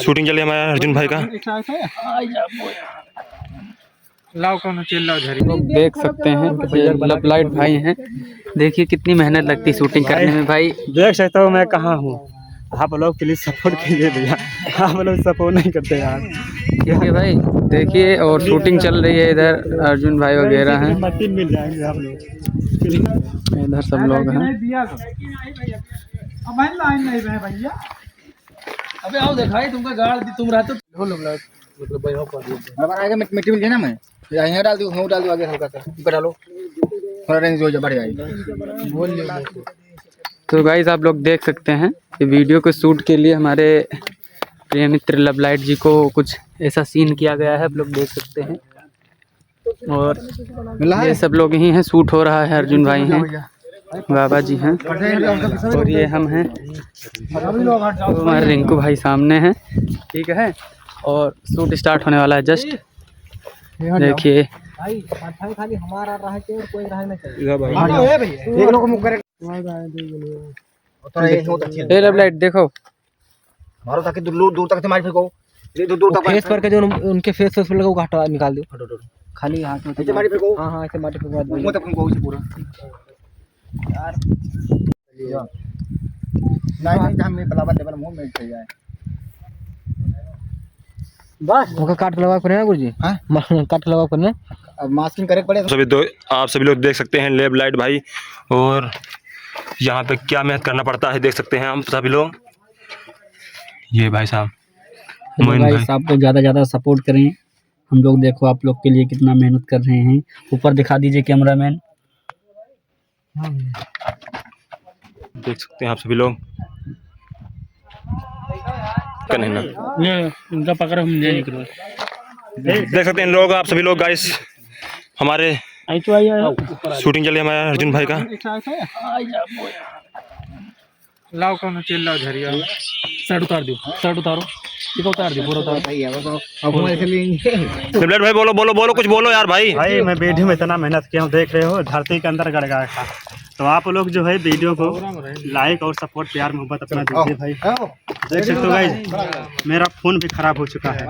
Shooting चले हमारे अर्जुन भाई का। लोग देख सकते हैं ये लब लाइट भाई हैं। देखिए कितनी मेहनत लगती है शूटिंग करने में भाई। देख सकते हो मैं कहाँ हूँ। आप लोग प्लीज सपोर्ट कीजिए भैया, आप लोग सपोर्ट नहीं करते यार। देखिए भाई, देखिए और शूटिंग चल रही है इधर। अर्जुन भाई वगैरह हैं, मिल जाएंगे आप लोग। इधर सब लोग हैं। अबे आओ दिखाई तुमका गाड़ दी तुम रहते मतलब भाई हमारा आएगा मिट्टी मिल गया ना। मैं यहाँ डाल दूँ आगे हल्का सा ऊपर डालो थोड़ा रेंज हो जा बढ़ जाएगी। बोल लियो। तो गाइस आप लोग देख सकते हैं ये वीडियो को शूट के लिए हमारे प्रिय मित्र लब लाइट जी को कुछ ऐसा सीन किया गया है, आप लोग देख सकते हैं। और ये सब लोग ही हैं, शूट हो रहा है। अर्जुन भाई हैं, बाबा जी हैं और ये हम हैं। तो हमारे रिंकू भाई सामने हैं, ठीक है। और शूट स्टार्ट होने वाला है जस्ट। देखिए खाली हमारा रहा के और कोई रहा नहीं चाहिए। ये लब लाइट देखो मारो ताकि दूर तक से मार फेंको। दूर तक फेस पर के जो उनके फेस पर लगा वो हटा निकाल दो। खाली हाथ में ऐसे मार फेंको। हां ऐसे मार फेंको मुंह तक फेंको उसे पूरा यार। नहीं हम में बलावा लेवल मुंह में चल जाए बस। ओके काट लगा करना गुरुजी। हां काट लगा करना। अब मास्किंग करे पड़े आप सभी लोग देख सकते हैं लेब लाइट भाई, और यहाँ पे क्या मेहनत करना पड़ता है देख सकते हैं हम सभी लोग। ये भाई साहब मोइन भाई आप लोग ज़्यादा सपोर्ट करें। हम लोग देखो आप लोग के लिए कितना मेहनत कर रहे हैं। ऊपर दिखा दीजिए कैमरामैन। देख सकते हैं आप सभी लोग। इनका पकड़ हम ले निकलो। देख सकते हैं लोग, आप सभी लोग गाइस हमारे शूटिंग चले हमारे अर्जुन भाई का। लाओ कौन चल लाओ झरिया शर्ट उतार दो, शर्ट उतारो, इसको उतार दो पूरा उतार। लेब भाई बोलो कुछ बोलो यार भाई। भाई मैं वीडियो में इतना मेहनत किया हूँ, देख रहे हो धरती के अंदर गड़ गया था। तो आप लोग जो है वीडियो को लाइक और सपोर्ट प्यार मोहब्बत अपना दीजिए भाई। देख सकते हो गाइस मेरा फोन भी खराब हो चुका है।